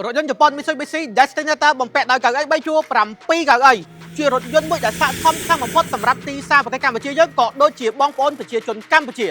រថយន្តជប៉ុន Mitsubishi Destinator បំពាក់ដោយកៅអី3ជួរ7កៅអីជារថយន្តមួយដែលស័ក្តិសមខ្លាំងបំផុតសម្រាប់ទីផ្សារប្រទេសកម្ពុជាយើងក៏ដូចជាបងប្អូនប្រជាជនកម្ពុជា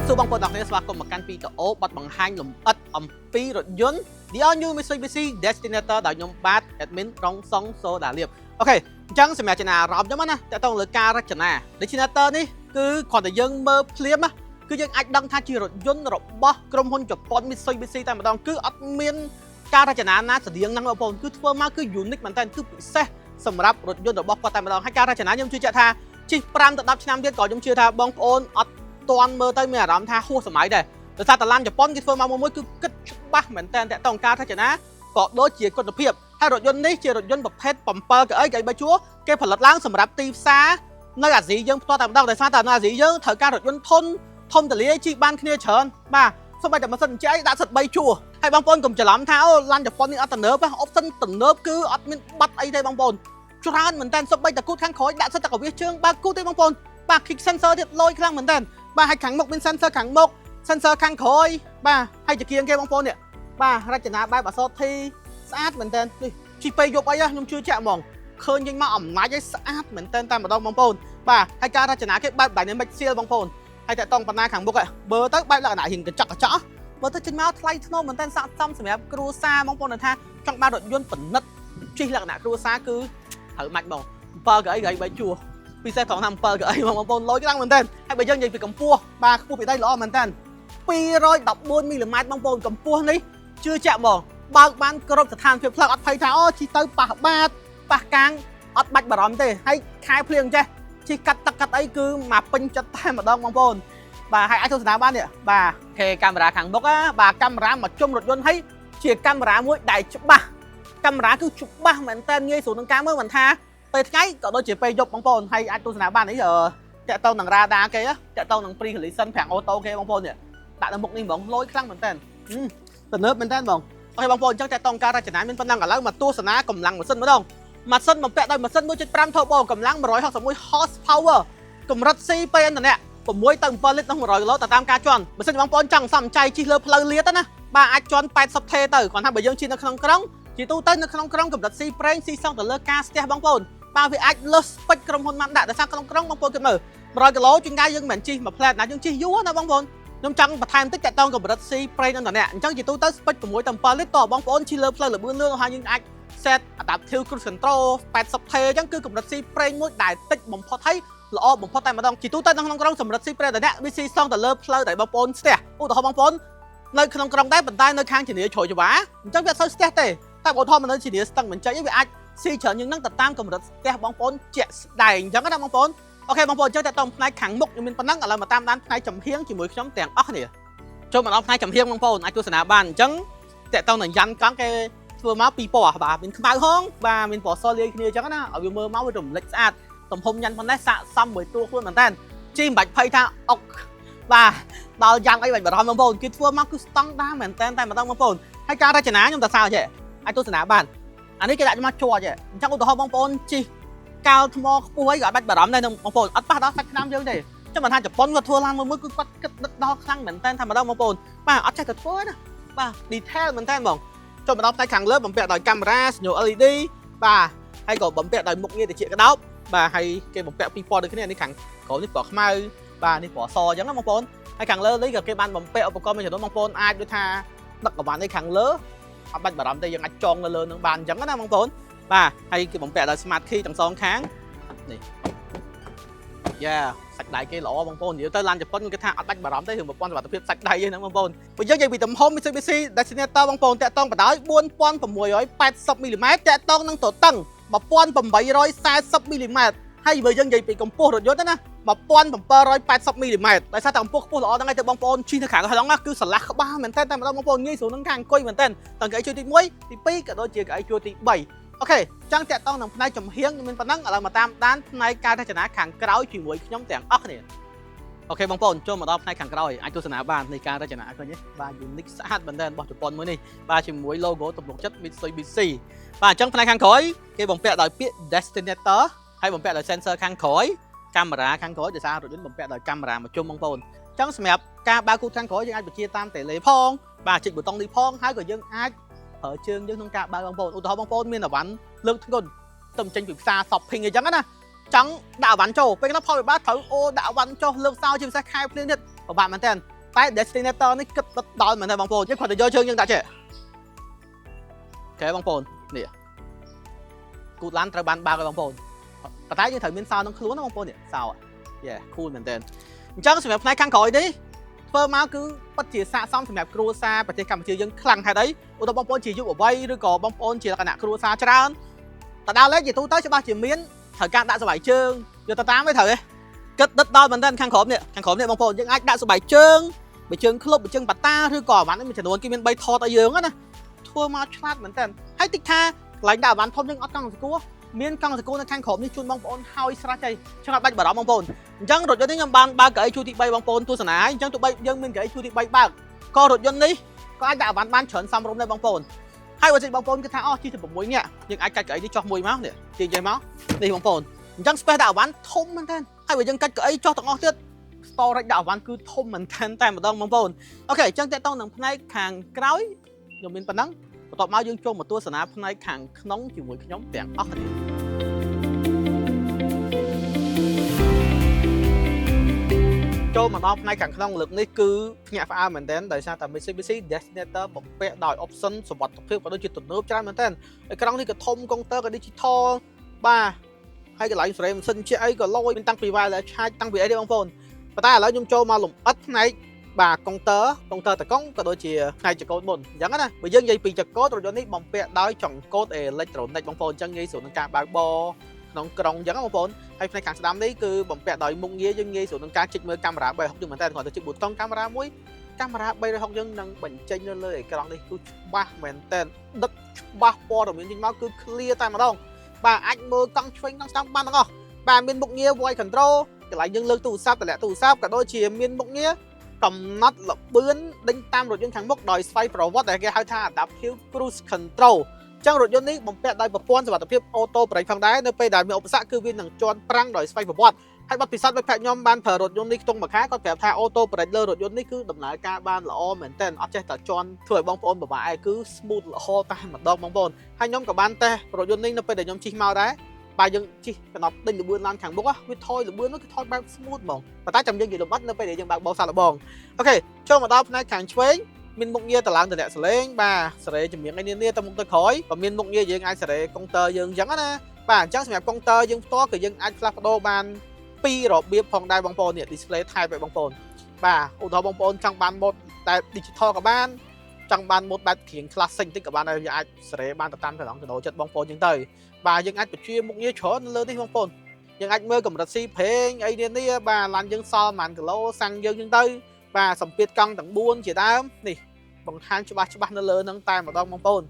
សួរបងប្អូនទាំងគ្នាស្វាគមន៍មកកាន់វីដេអូបទបង្ហាញលម្អិតអំពីរថយន្ត The All New Mitsubishi Destinator ដោយខ្ញុំបាទ Admin ក្រុងសុងសូដាលៀបអូខេអញ្ចឹងសម្រាប់ចំណាអារម្មណ៍ខ្ញុំណាតើតើលើការរចនា Destinator នេះគឺគ្រាន់តែយើងមើលភ្លាមគឺយើងអាចដឹងថាជារថយន្តរបស់ក្រុមហ៊ុនជប៉ុន Mitsubishi តែម្ដងគឺអត់មានការរចនាណាស្តៀងហ្នឹងបងប្អូនគឺធ្វើមកគឺ unique មែនតើគឺពិសេសសម្រាប់រថយន្តរបស់គាត់តែម្ដងហើយការរចនាខ្ញុំជឿជាក់ថាជិះ5ទៅ10ឆ្នាំទៀតក៏ខ្ញុំជឿថាបងប្អូនអត់ទាន់មើលទៅមានអារម្មណ៍ថាហួសសម័យដែរដោយសារតឡានជប៉ុនគេធ្វើមកមួយគឺគិតច្បាស់មែនតើតើតើការរចនាក៏ដូចជាគុណភាពហើយរថយន្តនេះជារថយន្តប្រភេទ7កៅអីកៅ3ជួរគេផលិតឡើងសម្រាប់ទីផ្សារនៅអាស៊ីយើងផ្ទាល់តែម្ដងដោយសារតែនៅអាស៊ីយើងត្រូវការរថយន្តធំទលាជិះបានគ្នាច្រើនបាទសូម្បីតែម៉ាស៊ីនបញ្ជាដាក់សិត3ជួរហើយបងប្អូនកុំច្រឡំថាអូឡានជប៉ុននេះអត់ទំនើបអបសិនទំនើបគឺអត់មានបាត់អីទេបងប្អូនច្រើនមែនតើសូម្បីតែគូតខាងក្រោយដាក់សិតតែកវិសជើងបើគូតទេបងប្អូនបាទ kick sensor ទៀតលយខ្លាំងមែនតើបាទហើយខាងមុខមាន sensor ខាងមុខ sensor ខាងក្រោយបាទហើយជាគៀងគេបងប្អូននេះបាទរចនាបែបអក្សរ T ស្អាតមែនតើនេះជីពេលយប់អីខ្ញុំជឿជាក់ហ្មងឃើញវិញមកអំណាចឲ្យស្អាតមែនតើតែម្ដងបងប្អូនបាទហើយការរចនាគេបែប dynamic seal បងប្អូនហើយតែតង់បណ្ណាខាងមុខបើទៅបែបលក្ខណៈរៀងកញ្ចក់បើទៅចេញមកថ្លៃធ្នូមែនតើស័ក្តិសមសម្រាប់គ្រួសារបងប្អូនថាចង់បានរថយន្តពិនិត្យជិះលក្ខណៈគ្រួសារគឺត្រូវម៉ាច់បង7កៅអី3ជួរពិសេសត្រង់ថា7កៅអីបងប្អូនលយខ្លាំងមែនតើហើយបើយើងនិយាយពីកម្ពស់បាទខ្ពស់ពីដីល្អមែនតើ214មីលីម៉ែត្របងប្អូនកម្ពស់នេះជឿជាក់បងបើកបានគ្រប់ស្ថានភាពផ្លូវអត់ភ័យថាអូជិះទៅប៉ះបាតប៉ះកាំងអត់បាច់បារម្ភទេហើយខែភ្លៀងចេះជិះកាត់ទឹកកាត់អីគឺមកពេញចិត្តតែម្ដងបងប្អូនបាទហើយអាចទស្សនាបាននេះបាទគេកាមេរ៉ាខាងមុខបាទកាមេរ៉ាមកជុំរថយន្តហើយជាកាមេរ៉ាមួយដែលច្បាស់កាមេរ៉ាគឺច្បាស់មែនតើងាយស្រួលនឹងការមើលមិនថាពេលថ្ងៃក៏ដូចជាពេលយប់បងប្អូនហើយអាចទស្សនាបាននេះតាក់ទងនឹងរ៉ាដាគេតាក់ទងនឹង pre collision ប្រាំងអូតូគេបងប្អូននេះដាក់នៅមុខនេះហ្មងលយខ្លាំងមែនតើទំនើបមែនតើបងអូខេបងប្អូនអញ្ចឹងតាក់ទងការរចនាមានប៉ុណ្ណឹងឥឡូវមកទស្សនាកម្លាំងម៉ាស៊ីនម្ដងម៉ាស៊ីនបំពាក់ដោយម៉ាស៊ីន 1.5 turbo កម្លាំង161 horsepower កម្រិត CP ឥន្ធនៈ6ទៅ7លីត្រក្នុង100គីឡូទៅតាមការជន់ម៉ាស៊ីនបងប្អូនចង់សំចៃជិះលើផ្លូវលាតណាបាទអាចជន់ 80T ទៅគ្រាន់ថាបើយើងជិះនៅក្នុងក្រុងជាទូទៅនៅក្នុងក្រុងកម្រិត C ប្រេង C សងទៅលើការស្ទះបងប្អូនបាទវាអាចលើសស្ពេចក្រុមហ៊ុនបានដាក់តែក្នុងក្រុងបងប្អូនគិតមើល100គីឡូជួនកាលយើងមិនជិះមួយផ្លែតណាយើងជិះយូរណាបងប្អូនខ្ញុំចង់បន្ថែមតិចតាក់ទងកម្រិត C ប្រេងឥន្ធនៈអញ្ចឹងជាទូទៅស្ពេច6ទៅ7លីត្រតបងប្អូនជិះលើផ្លូវលឿនលឿនហើយយើងអាច set adaptive cruise control 80T អញ្ចឹងគឺកម្រិត C ប្រេងមួយដែលតិចបំផុតហើយល្អបំផុតតែម្ដងជាទូទៅនៅក្នុងក្រុងកម្រិត C ប្រេងឥន្ធនៈវាស៊ីសងទៅលើផ្លូវដែលបងប្អូនស្ទះឧទាហរណ៍បងប្អូននៅក្នុងក្រុងដែរប៉ុន្តែនៅខាងជំនាញជ្រោយច្រវាអញ្ចឹងវាអត់សូវស្ទះទេតែឧទាហរណ៍នៅជំនាញស្ទឹងមិនចេញវាអាចស៊ីច្រើនជាងហ្នឹងទៅតាមកម្រិតស្ទះបងប្អូនជាក់ស្ដែងអញ្ចឹងណាបងប្អូនអូខេបងប្អូនអញ្ចឹងតើតើផ្នែកខាងមុខខ្ញុំមានប៉ុណ្ណឹងឥឡូវមកតាមដានផ្នែកចំហៀងជាមួយខ្ញុំទាំងអស់គ្នាចូលមកដល់ផ្នែកចំហៀងបងប្អូនអាចទស្សនាបានអញ្ចឹងតើតើនឹងយ៉ាន់កង់គេធ្វើមកពីពណ៌បាទមានខ្មៅហងបាទមានពណ៌សលាយគ្នាអញ្ចឹងណាឲ្យវាមើលមកវារំលេចស្អាតទំហំយ៉ាន់ប៉ុណ្ណេះស័ក្តិសមមួយតួខ្លួនមែនតើជីមិនបាច់ភ័យថាអុកបាទដល់យ៉ាងអីបាច់បារម្ភបងប្អូនគេធ្វើមកគឺស្តង់ដារមែនតើតែម្ដងបងប្អូនហើយការរចនាខ្ញុំតើសើចេះអាចទស្សនាបានអានេះគេដាក់មកជាប់អញ្ចឹងឧទាហរណ៍បងប្អូនជិះកាលថ្មខ្ពស់អីក៏អត់បាច់បារម្ភដែរបងប្អូនអត់ប៉ះដល់សាច់ឆ្នាំយើងទេចាំមិនថាជប៉ុនគាត់ធ្វើឡានមួយគឺគាត់គិតដិតដល់ខ្លាំងមែនតើតែម្ដងបងប្អូនបាទអត់ចេះតែធ្វើណាបាទ detail មែនតើបងចូលមកដល់ផ្នែកខាងលើបំពាក់ដោយកាមេរ៉ា signal LED បាទហើយក៏បំពាក់ដោយមុខងារត្រជាក់ក្តោបបាទហើយគេបំពាក់ពីរពណ៌ដូចគ្នានេះខាងក្រោយនេះពណ៌ខ្មៅបាទនេះពណ៌សអញ្ចឹងណាបងប្អូនហើយខាងលើនេះក៏គេបានបំពាក់ឧបករណ៍មួយចំនួនបងប្អូនអាចដូចថាដឹកកង្វាន់នេះខាងលើអត់បាច់បារម្ភទេយើងអាចចងនៅលើនឹងបានអញ្ចឹងណាបងប្អូនបាទហើយគេបំពាក់ដោយ smart key ទាំងសងខាងនេះយ៉ាសាច់ដៃគេល្អបងប្អូននិយាយទៅឡានជប៉ុនគេថាអត់បាច់បារម្ភទេរឿងប្រព័ន្ធសុវត្ថិភាពសាច់ដៃហ្នឹងបងប្អូនបើយើងនិយាយពីទំហំ Mitsubishi Destinator បងប្អូនតាក់ទងបណ្ដោយ 4680 មីលីម៉ែត្រតាក់ទងនឹងទទឹង 1840 មីលីម៉ែត្រហើយបើយើងនិយាយពីកម្ពស់រថយន្តណា 1780 មីលីម៉ែត្រដោយសារតែកម្ពស់ខ្ពស់ល្អហ្នឹងឯងទៅបងប្អូនជិះនៅខាងក្នុងគឺស្រឡះក្បាលមែនតើតែម្ដងបងប្អូនងាយស្រួលនឹងខាងអង្គុយមែនតើទាំងកៅអីជួរទី1ទី2ក៏ដូចជាកៅអីជួរទី3 អូខេចឹងតាក់ទងនឹងផ្នែកចំហៀងខ្ញុំមានប៉ុណ្ណឹងឥឡូវមកតាមដានផ្នែកការរចនាខាងក្រោយជាមួយខ្ញុំទាំងអស់គ្នាអូខេបងប្អូនចូលមកដល់ផ្នែកខាងក្រោយអាចទស្សនាបាននៃការរចនាឃើញទេបាទ unique ស្អាតមែនទែនរបស់ជប៉ុនមួយនេះបាទជាមួយ logo ទំនុកចិត្ត Mitsubishi បាទអញ្ចឹងផ្នែកខាងក្រោយគេបំពាក់ដោយពាក្យ Destinator ហើយបំពាក់ដោយ sensor ខាងក្រោយកាមេរ៉ាខាងក្រោយដោយសាររថយន្តបំពាក់ដោយកាមេរ៉ាមួយជុំបងប្អូនអញ្ចឹងសម្រាប់ការបើកគូខាងក្រោយយើងអាចបញ្ជាតាមតេឡេផងបាទចុចប៊ូតុងនេះផងហើយក៏យើងអាចប្រើជើងយើងក្នុងការបើកបងប្អូនឧទាហរណ៍បងប្អូនមានអវ៉ាន់លើកធ្ងន់ទៅចេញពីផ្សារ shopping អញ្ចឹងណាចង់ដាក់អវ៉ាន់ចូលពេលខ្លះផលវិបាកត្រូវអូដាក់អវ៉ាន់ចុះលើកសោជាពិសេសខែភ្លៀងទៀតពិបាកមែនតើតែ Destinator នេះគិតដល់មែនតើបងប្អូនយើងគ្រាន់តែយកជើងយើងដាក់ចេះអូខេបងប្អូននេះគូឡានត្រូវបានបើកឲ្យបងប្អូនប៉ុន្តែយើងត្រូវមានសោក្នុងខ្លួនណាបងប្អូននេះសោយេ cool មែនតើអញ្ចឹងសម្រាប់ផ្នែកខាងក្រោយនេះធ្វើមកគឺពិតជាស័ក្តិសមសម្រាប់គ្រួសារប្រទេសកម្ពុជាយើងខ្លាំងហេតុអីឧទាហរណ៍បងប្អូនជាយុវវ័យឬក៏បងប្អូនជាលក្ខណៈគ្រួសារច្រើនតើដើរលេខជាទូទៅច្បាស់ជាមានត្រូវការដាក់ស្បែកជើងយកទៅតាមឯងត្រូវទេគិតដិតដល់មែនតើខាងក្រោមនេះបងប្អូនយើងអាចដាក់ស្បែកជើងបើជើងក្លុបបើជើងបាតាឬក៏អាវ៉ាន់នេះមានចំនួនគេមាន3ថតឲ្យយើងណាធ្វើមកឆ្លាតមែនតើហើយតិចថាកន្លែងដាក់អាវ៉ាន់ធំយើងអត់កង់សកួរមានកង់សកួរនៅខាងក្រោមនេះជូនបងប្អូនហើយស្រេចហើយចឹងអត់បាច់បារម្ភបងប្អូនអញ្ចឹងរថយន្តនេះខ្ញុំបានបើកកៅអីជួរទី3បងប្អូនទស្សនាអញ្ចឹងទោះបីយើងមានកៅអីជួរទី3បើកក៏រថយន្តនេះក៏អាចដាក់អាវ៉ាន់បានច្រើនសមរម្យដែរបងប្អូនហើយបើសិនបងប្អូនគិតថាអូជិះទៅ6នាក់យើងអាចកាច់កៅអីនេះចោះមួយមកនេះជិះចេះមកនេះបងប្អូនអញ្ចឹង space ដាក់អាវ៉ាន់ធំមែនតើហើយបើយើងកាច់កៅអីចោះទាំងអស់ទៀត storage ដាក់អាវ៉ាន់គឺធំមែនតើតែម្ដងបងប្អូនអូខេអញ្ចឹងតើតោះនឹងផ្នែកខាងក្រោយខ្ញុំមានប៉ុណ្ណឹងបន្ទាប់មកយើងចូលមកទស្សនាផ្នែកខាងក្នុងជាមួយខ្ញុំទាំងអស់គ្នាចូលមកដល់ផ្នែកខាងក្នុងលើកនេះគឺភ្ញាក់ផ្អើលមែនទែនដោយសារតែ Mitsubishi Destinator បំពាក់ដោយ option សុវត្ថិភាពក៏ដូចជាទំនើបច្រើនមែនទែនអេក្រង់នេះក៏ធំកុងទ័រក៏ digital បាទហើយកន្លែងសេរីម៉ាស៊ីនជាអីក៏លយមានតាំងពី wireless charge តាំងពីអីទេបងប្អូនប៉ុន្តែឥឡូវខ្ញុំចូលមកលំអិតផ្នែកបាទកុងទ័រតកុងក៏ដូចជាផ្នែកចង្កូតមុនអញ្ចឹងណាបើយើងនិយាយពីចង្កូតរថយន្តនេះបំពាក់ដោយចង្កូតអេឡិចត្រូនិកបងប្អូនអញ្ចឹងងាយស្រួលនឹងការបើកបរក្នុងក្រុងអញ្ចឹងបងប្អូនហើយផ្នែកខាងស្ដាំនេះគឺបំពាក់ដោយមុខងារយើងងាយស្រួលនឹងការជីកមើលកាមេរ៉ា360យើងមែនតើគ្រាន់តែជីកប៊ូតុងកាមេរ៉ាមួយកាមេរ៉ា360យើងនឹងបញ្ចេញនៅលើអេក្រង់នេះគឺច្បាស់មែនតើដឹកច្បាស់ព័ត៌មានចេញមកគឺ clear តែម្ដងបាទអាចមើលកង់ឆ្វេងកង់ស្ដាំបានទាំងអស់បាទមានមុខងារ voice control កន្លែងយើងលើកទូរស័ព្ទតម្លាក់ទូរស័ព្ទក៏ដូចជាមានមុខងារកំណត់ល្បឿនដេញតាមរថយន្តខាងមុខដោយស្វ័យប្រវត្តិដែលគេហៅថា Adaptive Cruise Control ចឹងរថយន្តនេះបំពាក់ដោយប្រព័ន្ធសុវត្ថិភាពអូតូប្រេកផងដែរនៅពេលដែលមានឧបសគ្គគឺវានឹងជន់ប្រាំងដោយស្វ័យប្រវត្តិហើយបទពិសោធន៍មិត្តភក្តិខ្ញុំបានប្រើរថយន្តនេះខ្ទង់មួយខែគាត់ប្រាប់ថាអូតូប្រេកលើរថយន្តនេះគឺដំណើរការបានល្អមែនទែនអត់ចេះតែជន់ធ្វើឲ្យបងប្អូនពិបាកឯងគឺ smooth ល្អតែម្ដងបងប្អូនហើយខ្ញុំក៏បានតេស្តរថយន្តនេះនៅពេលដែលខ្ញុំជិះមកដែរបាទយើងជិះកណ្ដប់ដេញល្បឿនឡើងខាងមុខវាថយល្បឿននោះគឺថយបែប smooth ហ្មងប៉ុន្តែចាំយើងនិយាយលម្អិតនៅពេលដែលយើងបើកបោសាក់លបងអូខេចូលមកដល់ផ្នែកខាងឆ្វេងមានមុខងារតម្លើងតម្លាក់សលេងបាទសេរីចម្រៀងឯនានាទៅមុខទៅក្រោយក៏មានមុខងារយើងអាចសេរីកុងទ័រយើងអញ្ចឹងណាបាទអញ្ចឹងសម្រាប់កុងទ័រយើងផ្ទាល់គឺយើងអាចផ្លាស់ប្ដូរបានពីររបៀបផងដែរបងប្អូននេះ display type ឲ្យបងប្អូនបាទឧទាហរណ៍បងប្អូនចង់បាន mode តែ digital ក៏បានចង់បាន mode បែបគ្រៀង classic តិចក៏បានដែរយើងអាចសេរីបានទៅតាមចំណង់ចំណូលចិត្តបងប្អូនអញ្ចឹងទៅបាទយើងអាចបញ្ជាមុខងារច្រើននៅលើនេះបងប្អូនយើងអាចមើលកម្រិតស៊ីប្រេងអីនេះបាទឡានយើងសល់ប្រហែលគីឡូសាំងយើងអញ្ចឹងទៅបាទសម្ពាធកង់ទាំង4ជាដើមនេះបង្ហាញច្បាស់នៅលើហ្នឹងតែម្ដងបងប្អូន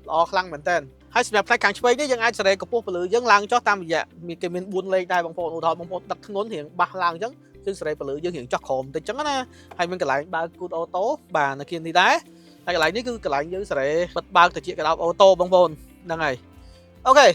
ល្អខ្លាំងមែនតើហើយសម្រាប់ផ្នែកខាងឆ្វេងនេះយើងអាចសេរីកម្ពស់ពលឺយើងឡើងចុះតាមរយៈមានគេមាន4លេខដែរបងប្អូនឧទាហរណ៍បងប្អូនដឹកធ្ងន់រៀងបាសឡើងអញ្ចឹងគឺសេរីពលឺយើងរៀងចុះក្រោមបន្តិចអញ្ចឹងណាហើយមានកន្លែងបើកគូតអូតូបាទនៅkiaនេះដែរហើយកន្លែងនេះគឺកន្លែងយើងសេរីបិទបើកត្រចៀកកដោបអូតូបងប្អូនហ្នឹងហើយអូខេ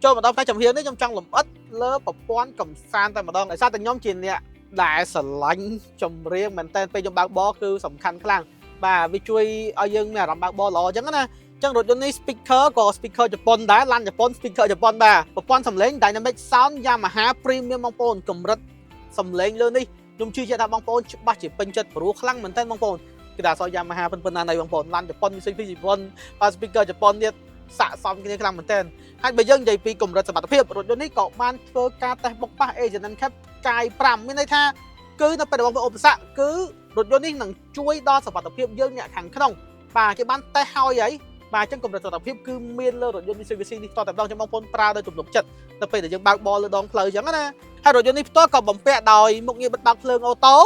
ចូលមកដល់ផ្នែកចំហៀងនេះខ្ញុំចង់លម្អិតលើប្រព័ន្ធកំសាន្តតែម្ដងដោយសារតែខ្ញុំជាអ្នកដែលស្រឡាញ់ចម្រៀងមែនតើពេលខ្ញុំបើកបរគឺសំខាន់ខ្លាំងបាទវាជួយឲ្យយើងមានអារម្មណ៍បើកបរល្អអញ្ចឹងណាអញ្ចឹងរថយន្តនេះ speaker ក៏ speaker ជប៉ុនដែរឡានជប៉ុន speaker ជប៉ុនបាទប្រព័ន្ធសំឡេង dynamic sound Yamaha premium បងប្អូនកម្រិតសំឡេងលើនេះខ្ញុំជឿជាក់ថាបងប្អូនច្បាស់ជាពេញចិត្តព្រោះខ្លាំងមែនតើបងប្អូនគឺថាអក្សរ Yamaha ប៉ុណ្ណាណៃបងប្អូនឡានជប៉ុនមាន Mitsubishi ជប៉ុនបាទ speaker ជប៉ុនទៀតស័ក្តិសមគ្នាខ្លាំងមែនតើហើយបើយើងនិយាយពីកម្រិតសមត្ថភាពរថយន្តនេះក៏បានធ្វើការតេស្តបុកប៉ះ Agent Cap កាយ5មានន័យថាគឺនៅពេលបងប្អូនឧបសគ្គគឺរថយន្តនេះនឹងជួយដល់សុវត្ថិភាពយើងអ្នកខាងក្នុងបាទគេបានតេស្តហើយហីបាទអញ្ចឹងកម្រិតសុវត្ថិភាពគឺមានលើរថយន្ត Mitsubishi នេះតតែម្ដងចាំបងប្អូនប្រើដោយទំនុកចិត្តនៅពេលដែលយើងបើកបរលើដងផ្លូវអញ្ចឹងណាហើយរថយន្តនេះផ្ទាល់ក៏បំពាក់ដោយមុខងារបិទបើកភ្លើងអូតូ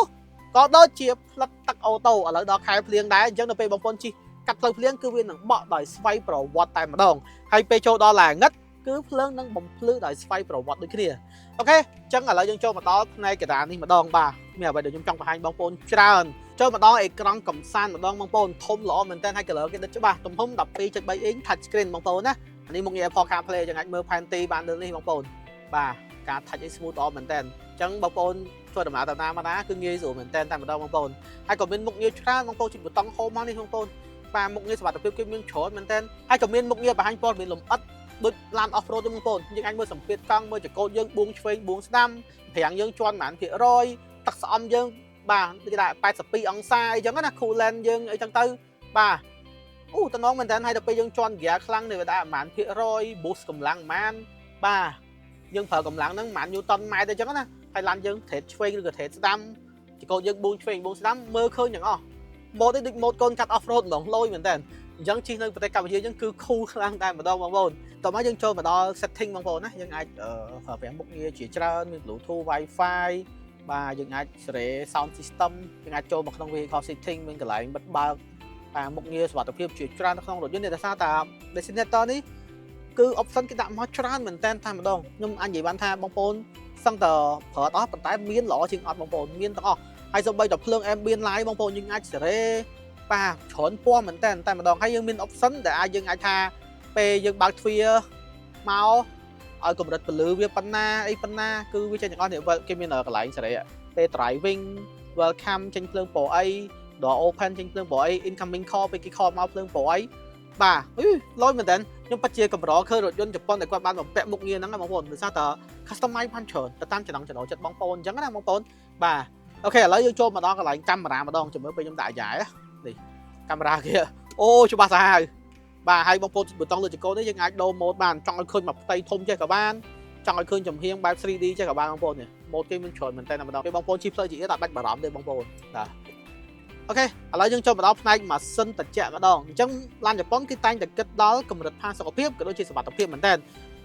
ក៏ដូចជាផ្លិតទឹកអូតូឥឡូវដល់ខែភ្លៀងដែរអញ្ចឹងនៅពេលបងប្អូនជិះកាត់ផ្លូវភ្លៀងគឺវានឹងបក់ដោយស្វ័យប្រវត្តិតែម្ដងហើយពេលចូលដល់ឡាងងឹត គឺភ្លើងនឹងបំភ្លឺដោយស្វ័យប្រវត្តិដូចគ្នាអូខេអញ្ចឹងឥឡូវយើងចូលមកដល់ផ្នែកកណ្ដាលនេះម្ដងបាទមានអ្វីដែលខ្ញុំចង់បង្ហាញបងប្អូនច្រើនចូលមកដល់អេក្រង់កំសាន្តម្ដងបងប្អូនធំល្អមែនទែនហើយ color គេដិតច្បាស់ទំហំ 12.3 inch touch screen បងប្អូនណាអានេះមុខងារ Apple CarPlay ចឹងអាចមើលផែនទីបានលើនេះបងប្អូនបាទការ touch ឲ្យ smooth ល្អមែនទែនអញ្ចឹងបងប្អូនធ្វើដំណើរទៅណាមកណាគឺងាយស្រួលមែនទែនតែម្ដងបងប្អូនហើយក៏មានមុខងារច្រើនបងប្អូនជិះប៊ូតុង home មកនេះបងប្អូនបាទមុខងារសុវត្ថិភាពគឺមានច្រើនមែនទែនហើយក៏មានមុខងារបង្ហាញព័ត៌មានលម្អិតដូចឡាន off road ទេបងប្អូនយើងអាចមើលសម្ពាធកង់មើលចង្កូតយើងបួងឆ្វេងបួងស្ដាំប្រាំងយើងជន់ប្រហែល%ទឹកស្អំយើងបាទគេថា82អង្សាអីចឹងណា coolant យើងអីចឹងទៅបាទអូតំណងមែនតើហើយដល់ពេលយើងជន់ហ្គាខ្លាំងនេះវាដែរប្រហែល%, boost កម្លាំងប្រហែលបាទយើងប្រើកម្លាំងហ្នឹងប្រហែល Newton ម៉ែត្រអីចឹងណាហើយឡានយើងtradeឆ្វេងឬក៏ trade ស្ដាំចង្កូតយើងបួងឆ្វេងបួងស្ដាំមើលឃើញទាំងអស់ម៉ូតនេះដូចម៉ូតកូនកាត់ off road ម្ដងលយមែនតើអញ្ចឹងជិះនៅប្រទេសកម្ពុជាយើងគឺ cool ខ្លាំងតែម្ដងបងប្អូនតោះមកយើងចូលមកដល់ setting បងប្អូនណាយើងអាចប្រើប្រាស់មុខងារជាច្រើនមាន Bluetooth Wi-Fi បាទយើងអាចសេរី sound system យើងអាចចូលមកក្នុង vehicle setting មានកន្លែងបិទបើកបាទមុខងារសុវត្ថិភាពជាច្រើននៅក្នុងរថយន្តនេះដោយសារតែ Designator នេះគឺ option គេដាក់មកច្រើនមែនតើតែម្ដងខ្ញុំអាចនិយាយបានថាបងប្អូនសឹងតែប្រើអត់ប៉ុន្តែមានល្អជាងអត់បងប្អូនមានទាំងអស់ហើយសូម្បីតែភ្លើង ambient light បងប្អូនយើងអាចសេរីបាទច្រើនពណ៌មែនតើតែម្ដងហើយយើងមាន option ដែលយើងអាចថាពេលយើងបើកទ្វារមកឲ្យកម្រិតពន្លឺវាប៉ុណ្ណាអីប៉ុណ្ណាគឺវាចេញទាំងអស់នេះគេមានកន្លែងសេរីពេល driving welcome ចេញភ្លើងពណ៌អី door open ចេញភ្លើងពណ៌អី incoming call ពេលគេ call មកភ្លើងពណ៌អីបាទលយមែនតើខ្ញុំពិតជាកម្រឃើញរថយន្តជប៉ុនដែលគាត់បានបំពាក់មុខងារហ្នឹងបងប្អូនដោយសារតែ customize បានច្រើនទៅតាមចំណង់ចំណូលចិត្តបងប្អូនអញ្ចឹងណាបងប្អូនបាទអូខេឥឡូវយើងចូលមកដល់កន្លែងកាមេរ៉ាម្ដងចាំមើលពេលខ្ញុំដាក់អាយ៉ែនេះកាមេរ៉ាគេអូច្បាស់សាហាវបាទហើយបងប្អូនប៊ូតុងលើចង្កូតនេះយើងអាចដូរម៉ូដបានចង់ឲ្យឃើញមកផ្ទៃធំចេះក៏បានចង់ឲ្យឃើញចំហៀងបែប 3D ចេះក៏បានបងប្អូននេះម៉ូដគេមានច្រើនមែនតើតែម្ដងពេលបងប្អូនជិះផ្លូវជាតិដាក់បាច់បារម្ភទេបងប្អូនបាទអូខេឥឡូវយើងចូលមកដល់ផ្នែកម៉ាស៊ីនត្រជាក់ម្ដងអញ្ចឹងឡានជប៉ុនគេតែងតែគិតដល់កម្រិតផាសុកភាពក៏ដូចជាសុវត្ថិភាពមែនតើ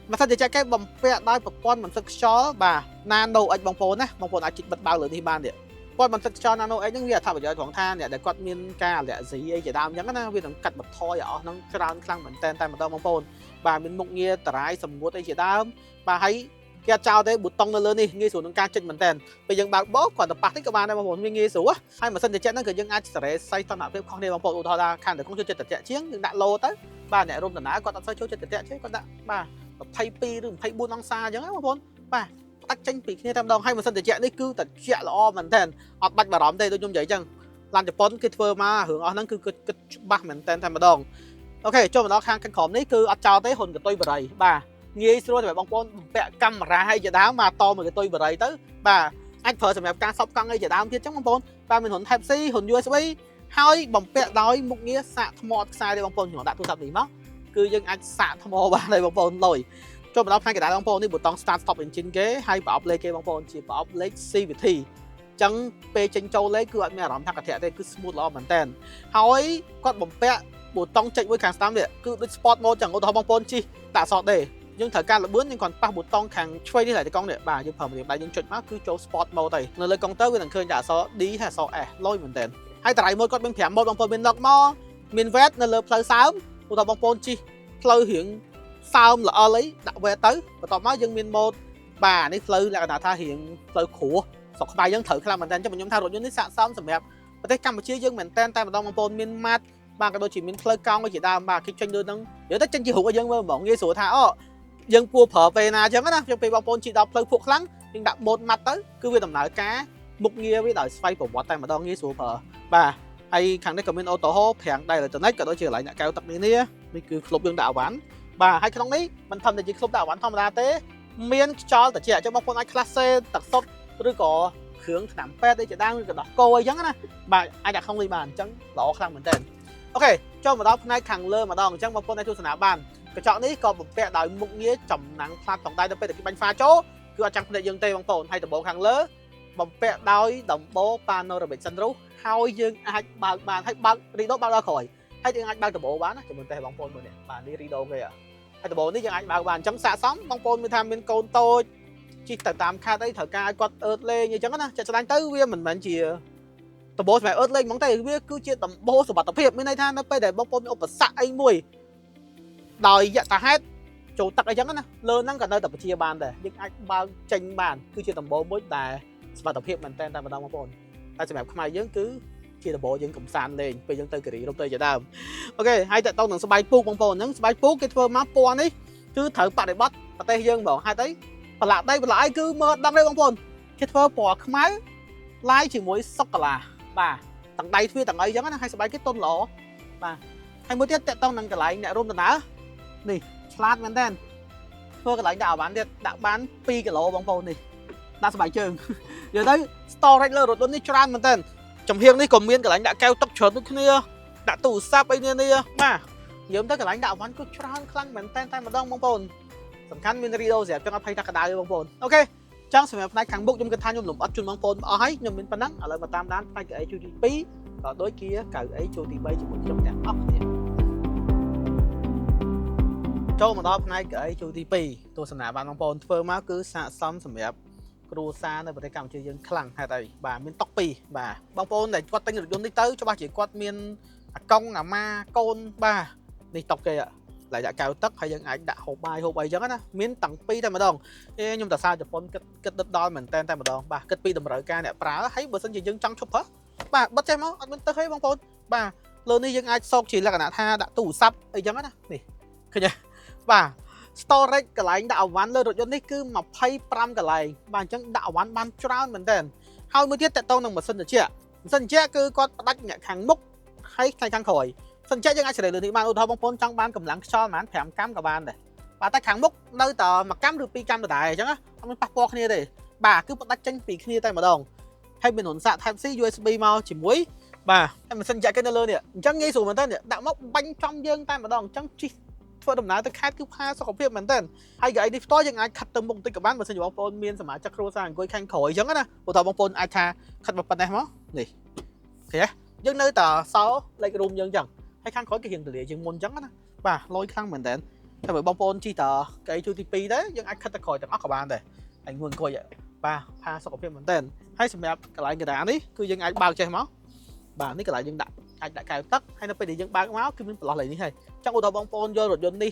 ម៉ាស៊ីនត្រជាក់គេបំពាក់ដោយប្រព័ន្ធបន្សុទ្ធខ្យល់បាទ Nano X បងប្អូនណាបងប្អូនអាចជីកបិទបើកលើនេះបានទៀតគាត់បន្សុទ្ធខ្យល់ Nano X ហ្នឹងវាអត្ថប្រយោជន៍ត្រង់ថាអ្នកដែលគាត់មានការអាឡែស៊ីអីជាដើមអញ្ចឹងណាវានឹងកាត់បន្ថយឲ្យអស់ហ្នឹងច្រើនខ្លាំងមែនតើតែម្ដងបងប្អូនបាទមានមុខងារតារាយសម្ងួតអីជាដើមបាទហើយគេអត់ចោលទេប៊ូតុងនៅលើនេះងាយស្រួលក្នុងការចុចមែនតើពេលយើងបើកបោកគាត់ទៅប៉ះតិចក៏បានដែរបងប្អូនវាងាយស្រួលហើយម៉ាស៊ីនត្រជាក់ហ្នឹងក៏យើងអាចសេរីសៃតនភាពខុសគ្នាបងប្អូនឧទាហរណ៍ថាខាងតែក្នុងចូលចិត្តត្រជាក់ជាងយើងដាក់ឡូទៅបាទអ្នករួមដំណើរគាត់អត់សូវចូលចិត្តត្រជាក់ទេគាត់ដាក់បាទ22ឬ24អង្សាអញ្ចឹងណាបងប្អូនបាទផ្ដាច់ចេញពីគ្នាតែម្ដងហើយម៉ាស៊ីនត្រជាក់នេះគឺត្រជាក់ល្អមែនតើអត់បាច់បារម្ភទេដូចខ្ញុំនិយាយអញ្ចឹងឡានជប៉ុនគេធ្វើមករឿងអស់ហ្នឹងគឺគិតច្បាស់មែនតើតែម្ដងអូខេចូលមកដល់ខាងក្រោមនេះគឺអត់ចោលទេហ៊ុនកតុយបរិយបាទងាយស្រួលតែបងប្អូនពាក់កាមេរ៉ាឲ្យជាដើមមកតមួយកតុយបរិយទៅបាទអាចប្រើសម្រាប់ការសប់កង់ឲ្យជាដើមទៀតចឹងបងប្អូនបាទមានហ៊ុន Type C ហ៊ុន USB ហើយបំពាក់ដោយមុខងារសាកថ្មអត់ខ្សែទេបងប្អូនខ្ញុំដាក់ទូរស័ព្ទនេះមកគឺយើងអាចសាកថ្មបានហើយបងប្អូនលុយចូលមកដល់ផ្នែកកណ្ដាលបងប្អូននេះប៊ូតុង Start Stop Engine គេហើយប្រអប់លេខគេបងប្អូនជាប្រអប់លេខ CVT ចឹងពេលចេញចូលលេខគឺអត់មានអារម្មណ៍ថាកន្ធាក់ទេគឺ smooth ល្អមែនតើហើយគាត់បំពាក់ប៊ូតុងចុចមួយខាងស្ដាំនេះគឺដូច Sport Mode ចឹងឧទាហរណ៍បងប្អូនជិះដាក់សតទេយើងត្រូវការលបឿនយើងគ្រាន់ប៉ះប៊ូតុងខាងឆ្វេងនេះតែកង់នេះបាទយើងប្រើម្រាមដៃយើងចុចមកគឺចូល Sport Mode ទៅនៅលើកុងទ័រវានឹងឃើញតែអក្សរ D ហើយអក្សរ S លយមែនតើហើយតារាយ mode គាត់មាន5 mode បងប្អូនមាន lock មកមាន wet នៅលើផ្លូវសើមឧទាហរណ៍បងប្អូនជិះផ្លូវរៀងសើមល្អអីដាក់ wet ទៅបន្ទាប់មកយើងមាន mode បាទនេះផ្លូវលក្ខណៈថារៀងផ្លូវគ្រួស្រុកខ្មែរយើងត្រូវខ្លាំងមែនតើចឹងខ្ញុំថារថយន្តនេះស័ក្តិសមសម្រាប់ប្រទេសកម្ពុជាយើងមែនតើតែម្ដងបងប្អូនមានម៉ាត់បាទក៏ដូចជាមានផ្លូវកង់ជាដើមបាទគេចេញលើហ្នឹងនិយាយទៅចេញជារូបឲ្យយើងមើលហ្មងងាយស្រួលថាអូយើងគួរប្រើពេលណាចឹងណាខ្ញុំពេលបងប្អូនជិះដល់ផ្លូវភក់ខ្លាំងយើងដាក់ម៉ូតម៉ាត់ទៅគឺវាដំណើរការមុខងារវាដោយស្វ័យប្រវត្តិតែម្ដងងាយស្រួលប្រើបាទហើយខាងនេះក៏មានអូតូហូប្រាំងដៃអេឡិចត្រូនិកក៏ដូចជាកន្លែងអ្នកកែវទឹកនេះគឺក្លុបយើងដាក់អវ៉ាន់បាទហើយក្នុងនេះមិនធម្មតាជាក្លុបដាក់អវ៉ាន់ធម្មតាទេមានខ្យល់ត្រជាក់ចឹងបងប្អូនអាចក្លាសេទឹកសុទ្ធឬក៏គ្រឿងថ្នាំពេទ្យអីជាដើមឬក៏ដោះគោអីចឹងណាបាទអាចដាក់ក្នុងនេះបានអញ្ចឹងល្អខ្លាំងមែនទែនអូខេចូលមកដល់ផ្នែកខាងលើម្ដងអញ្ចឹងបងប្អូនអាចទស្សនាបានកញ្ចក់នេះក៏បំពាក់ដោយមុខងារចំណាំងផ្លាតផងដែរទៅពេលតែគេបាញ់ហ្វាចូលគឺអត់ចាំងភ្នែកយើងទេបងប្អូនហើយដំបូងខាងលើបំពាក់ដោយដំបូល Panoramic Sunroof ហើយយើងអាចបើកបានហើយបើករីដូបើកដល់ក្រោយហើយយើងអាចបើកដំបូលបានណាចាំមើលទេបងប្អូនមើលនេះបាទនេះរីដូគេហើយដំបូលនេះយើងអាចបើកបានអញ្ចឹងស័ក្តិសមបងប្អូនមានថាមានកូនតូចជិះទៅតាមខាតអីត្រូវការឲ្យគាត់អឺតលេងអញ្ចឹងណាចិត្តស្ដាញ់ទៅវាមិនមែនជាដំបូលសម្រាប់អឺតលេងហ្មងទេវាគឺជាដំបូលសុវត្ថិភាពមានន័យថានៅពេលដែលបងប្អូនមានឧបសគ្គអីមួយដោយយថាហេតុ ចូលទឹកអីចឹងណាលើហ្នឹងក៏នៅតែបញ្ជាបានដែរយើងអាចបើកចេញបានគឺជាដំបូងមួយដែលសមត្ថភាពមែនតើតែម្ដងបងប្អូនតែសម្រាប់ខ្មែរយើងគឺជាដំបូងយើងកំសាន្តលេងពេលយើងទៅការីរំទៅជាដើមអូខេហើយតើតោងនឹងស្បែកពូកបងប្អូនហ្នឹងស្បែកពូកគេធ្វើមកពណ៌នេះគឺត្រូវបដិបត្តិប្រទេសយើងហ្មងហេតុអីប្រឡាក់ដីប្រឡាក់អីគឺមើលដឹងទេបងប្អូនគេធ្វើពណ៌ខ្មៅឡាយជាមួយសូកូឡាបាទទាំងដៃទ្វារទាំងអីចឹងណាហើយស្បែកគេទន់ល្អបាទហើយមួយទៀតតើតោងនឹងកន្លែងអ្នករួមដំណើរនេះឆ្លាតមែនតើធ្វើកន្លែងដាក់អាវ៉ាន់ទៀតដាក់បាន2គីឡូបងប្អូននេះដាក់ស្បែកជើងនិយាយទៅ storage លើរថយន្តនេះច្រើនមែនតើចំហៀងនេះក៏មានកន្លែងដាក់កែវទឹកច្រើនដូចគ្នាដាក់ទូរស័ព្ទអីនេះបាទយើងទៅកន្លែងដាក់អាវ៉ាន់គឺច្រើនខ្លាំងមែនតើតែម្ដងបងប្អូនសំខាន់មានរីដូស្រាប់ចឹងអត់ភ័យថាក្តៅទេបងប្អូនអូខេចឹងសម្រាប់ផ្នែកខាងមុខខ្ញុំគិតថាខ្ញុំលំអិតជូនបងប្អូនអស់ហើយខ្ញុំមានប៉ុណ្ណឹងឥឡូវមកតាមដានផ្នែកកៅអីជួរទី2ក៏ដូចជាកៅអីជួរទី3ជាមួយខ្ញុំទាំងអស់គ្នាចូលមកដល់ផ្នែកកៅអីជួរទី2ទស្សនាបានបងប្អូនធ្វើមកគឺស័ក្តិសមសម្រាប់គ្រួសារនៅប្រទេសកម្ពុជាយើងខ្លាំងហេតុអីបាទមានតុក2បាទបងប្អូនដែលគាត់ទិញរថយន្តនេះទៅច្បាស់ជាគាត់មានអាកុងអាម៉ាកូនបាទនេះតុកគេlạiដាក់កៅទឹកហើយយើងអាចដាក់ហូបបាយហូបអីចឹងណាមានតាំងពីតែម្ដងខ្ញុំតាសាជប៉ុនគិតដិតដល់មែនតែម្ដងបាទគិតពីតម្រូវការអ្នកប្រើហើយបើសិនជាយើងចង់ឈប់ប្រើបាទបិទចេះមកអត់មានទឹកទេបងប្អូនបាទលើនេះយើងអាចសោកជាលក្ខណៈថាដាក់ទូរស័ព្ទអីចឹងណានេះឃើញទេបាទ storage កន្លែងដាក់អវ៉ាន់លើរថយន្តនេះគឺ25កន្លែងបាទអញ្ចឹងដាក់អវ៉ាន់បានច្រើនមែនតើហើយមួយទៀតតទៅនឹងម៉ាស៊ីនត្រជាក់គឺគាត់ផ្ដាច់អ្នកខាងមុខហើយខាងក្រោយសិនចេះយើងអាចជ្រើសរើសនេះបានឧទាហរណ៍បងប្អូនចង់បានកម្លាំងខ្យល់ប្រហែល5កាំក៏បានដែរបាទតែខាងមុខនៅតែ1កាំឬ2កាំដដែលអញ្ចឹងណាអត់មានប៉ះពាល់គ្នាទេបាទគឺផ្ដាច់ចេញពីគ្នាតែម្ដងហើយមានរុនសាក Type C USB មកជាមួយបាទហើយម៉ាស៊ីនចាក់គេនៅលើនេះអញ្ចឹងងាយស្រួលមែនតើដាក់មកបាញ់ចំយើងតែម្ដងអញ្ចឹងជីធ្វើដំណើរទៅខេត្តគឺផាសុខភាពមែនតើហើយកៅអីនេះផ្ទាល់យើងអាចខិតទៅមុខបន្តិចក៏បានបើសិនជាបងប្អូនមានសមាជិកគ្រួសារអង្គុយខាងក្រោយអញ្ចឹងណាឧទាហរណ៍បងប្អូនអាចថាខិតមកប៉ុណ្ណេះមកនេះឃើញទេយើងនៅតែសល់លេខរូមយើងអញ្ចឹងហើយខាងក្រោយគេរៀងទលាជាងមុនអញ្ចឹងណាបាទលយខ្លាំងមែនតើតែបើបងប្អូនជីតកៅជួរទី2ដែរយើងអាចខិតទៅក្រោយទាំងអស់ក៏បានដែរហើយងួនអង្គុយបាទផាសុខភាពមែនតើហើយសម្រាប់កន្លែងកណ្ដាលនេះគឺយើងអាចបើកចេះមកបាទនេះកន្លែងយើងដាក់អាចដាក់កែវទឹកហើយនៅពេលដែលយើងបើកមកគឺមានប្រឡោះលេខនេះហើយចង់ឧទាហរណ៍បងប្អូនយករថយន្តនេះ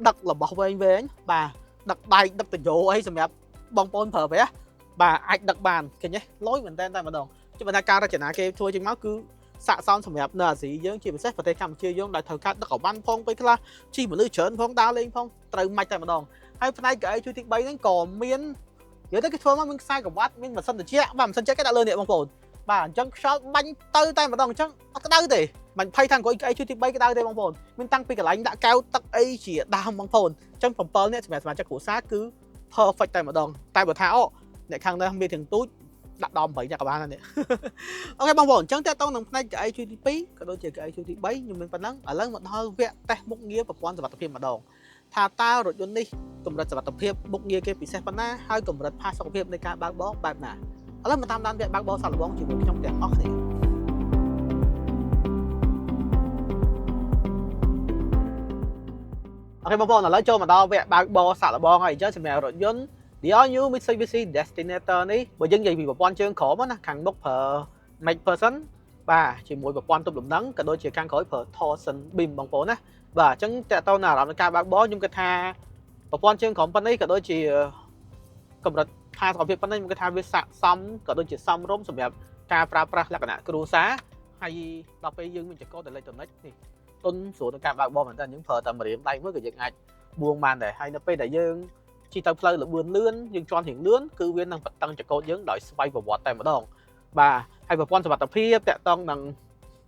ដឹករបស់វែងបាទដឹកដែកដឹកតយោអីសម្រាប់បងប្អូនប្រើប្រាស់បាទអាចដឹកបានឃើញទេលយមែនតើតែម្ដងជាបណ្ដាការរចនាគេធ្វើជាងមកគឺស័ក្តិសមសម្រាប់នៅអាស៊ីយើងជាពិសេសប្រទេសកម្ពុជាយើងដែលត្រូវការដឹកអវ៉ាន់ផងពេលខ្លះជីមនុស្សច្រើនផងដើរលេងផងត្រូវមិនតែម្ដងហើយផ្នែកកៅអីជួរទី3ហ្នឹងក៏មាននិយាយទៅគេធ្វើមកមានខ្សែក្រវ៉ាត់មានម៉ាស៊ីនត្រជាក់បាទម៉ាស៊ីនត្រជាក់គេដាក់លើនេះបងប្អូនបាទអញ្ចឹងខ្យល់បាញ់ទៅតែម្ដងអញ្ចឹងអត់ក្តៅទេមិនភ័យថាអង្គុយកៅអីជួរទី3ក្តៅទេបងប្អូនមានតាំងពីកន្លែងដាក់កែវទឹកអីជាដើមបងប្អូនអញ្ចឹង7នាក់សម្រាប់សមាជិកគ្រួសារគឺ perfect តែម្ដងតែបើថាអូអ្នកខាងនេះមានទាំងទូចដាក់ដល់8នាក់ក៏បានដែរនេះអូខេបងប្អូនអញ្ចឹងតើតោងនឹងផ្នែកកៅអីជួរទី2ក៏ដូចជាកៅអីជួរទី3ខ្ញុំមានប៉ុណ្ណឹងឥឡូវមកដល់វគ្គតេស្តមុខងារប្រព័ន្ធសុវត្ថិភាពម្ដងថាតើរថយន្តនេះកម្រិតសុវត្ថិភាពមុខងារគេពិសេសប៉ុណ្ណាហើយកម្រិតផាសុខភាពនៃការបើកបរបែបណាឥឡូវមកតាមដានវគ្គបើកបរសាកល្បងជាមួយខ្ញុំទាំងអស់គ្នាអូខេបងប្អូនឥឡូវចូលមកដល់វគ្គបើកបរសាកល្បងហើយអញ្ចឹងសម្រាប់រថយន្ត The all new Mitsubishi Destinator នេះបើយើងនិយាយពីប្រព័ន្ធជើងក្រោមណាខាងមុខប្រើ McPherson បាទជាមួយប្រព័ន្ធទប់លំនឹងក៏ដូចជាខាងក្រោយប្រើ Torsen Beam បងប្អូនណាបាទអញ្ចឹងតើតើអារម្មណ៍នៃការបើកបរខ្ញុំគិតថាប្រព័ន្ធជើងក្រោមប៉ុណ្ណេះក៏ដូចជាកម្រិតផាសុខភាពប៉ុណ្ណេះខ្ញុំគិតថាវាស័ក្តិសមក៏ដូចជាសមរម្យសម្រាប់ការប្រើប្រាស់លក្ខណៈគ្រួសារហើយដល់ពេលយើងមានចង្កូតអេឡិចត្រូនិកនេះទុនស្រួលក្នុងការបើកបរមែនតើយើងប្រើតែម្រាមដៃមួយក៏យើងអាចបួងបានដែរហើយនៅពេលដែលយើងជិះទៅផ្លូវលបឿនលឿនយើងជន់រៀងលឿនគឺវានឹងបន្តឹងចង្កូតយើងដោយស្វ័យប្រវត្តិតែម្ដងបាទហើយប្រព័ន្ធសុវត្ថិភាពតាក់ទងនឹង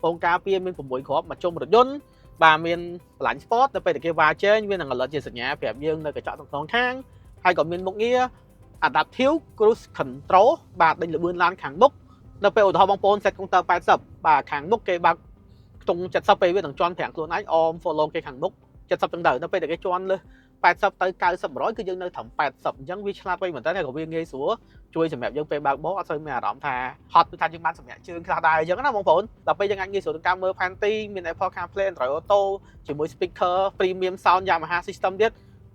ពងការពារមាន6គ្រាប់មកជុំរថយន្តបាទមានបន្លាញ់ sport នៅពេលដែលគេវ៉ាចេញវានឹង alert ជាសញ្ញាប្រាប់យើងនៅកញ្ចក់ទាំងសងខាងហើយក៏មានមុខងារ adaptive cruise control បាទដេញលបឿនឡានខាងមុខនៅពេលឧទាហរណ៍បងប្អូន set កុងទ័រ80បាទខាងមុខគេបើកខ្ទង់70ពេលវានឹងជន់ប្រាំងខ្លួនឯងអម follow គេខាងមុខ70ទាំងទៅនៅពេលដែលគេជន់លើ80ទៅ90 100គឺយើងនៅត្រឹម80អញ្ចឹងវាឆ្លាតវៃមែនតើក៏វាងាយស្រួលជួយសម្រាប់យើងពេលបើកបរអត់សូវមានអារម្មណ៍ថាហត់ថាយើងបានសម្រាប់ជើងខ្លះដែរអញ្ចឹងណាបងប្អូនដល់ពេលយើងអាចងាយស្រួលក្នុងការមើលផែនទីមាន Apple CarPlay Android Auto ជាមួយ speaker premium sound Yamaha system ទៀត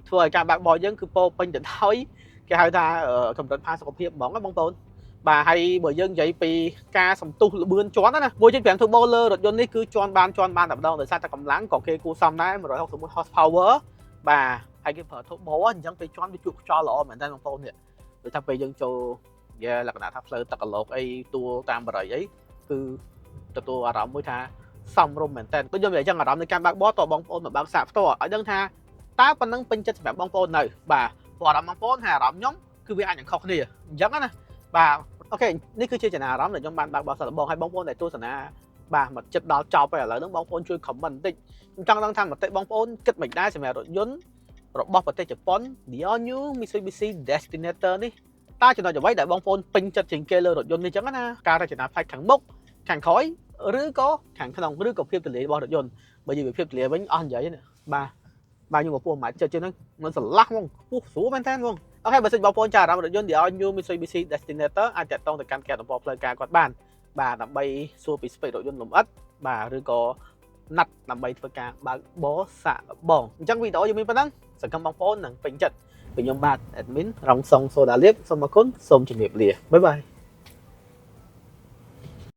ធ្វើឲ្យការបើកបរយើងគឺពោពេញទៅដោយគេហៅថាកម្រិតផាសុខភាពហ្មងណាបងប្អូនបាទហើយបើយើងនិយាយពីការសំទុះលបឿនជាន់ណា 1.5 turbo លើរថយន្តនេះគឺជាន់បានតែម្ដងដោយសារតែកម្លាំងក៏គេគួរសមដែរ161 horsepower bà hay cái phở thuốc bố anh chẳng phải chọn cái chuột cho lọ mà đang phone nè rồi thằng bây giờ cho là cái nào thằng lơ tắc lột ấy tua tam bờ ấy cứ tua ở rộng mới tha xong rồi mình tên tôi cho vậy chẳng ở rộngในการ bác bóต่อบองโอนแบบบางสาบตัวở đằng tha ta còn đang pin chấtแบบบองโอนnày bà bỏ rộng bองโอนhà rộng nhóm cứ vì anh chẳng khó này chẳng á nè bà ok นี่คือชื่อจะนาร้ำหรือยังบ้านบางบอสระบองให้บ้องโอนในตู้สนาbà mà chất đó cho phải là nước bóng phôn chui khẩm mình tích trong đang tham một tệ bóng phôn kết mình đai sẽ mẹ rồi dốn rồi bóc vào tệ chụp phone đi on you Mitsubishi Destinator đi ta chỉ nói cho vậy đại bóng phôn pin chất trình kê lơ rồi dốn đi chẳng á ca ra chỉ là phải thẳng bốc thẳng khói rứ có thẳng khăn đồng rứ có phim từ lệ bóng rồi dốn bởi vì phim từ lệ vẫn on vậy nè bà bao nhiêu một phôn mà chơi nó sẽ lắc không số bên thân luôn ok bà xin bóng phôn trả ra rồi dốn đi on you Mitsubishi Destinator ai chạy tông từ cam kẹt của play ca quạt bàn bà nằm bay xua bị space đội dân lùm ất bà rư có nặt nằm bay phơi ca bà bó xạ bỏng chẳng vì đó như mình vẫn đang sẽ cầm bóng phone nằng phình chật vì nhóm bạn admin rong song soda liếp xong mà khốn xong trình nghiệp lìa bye bye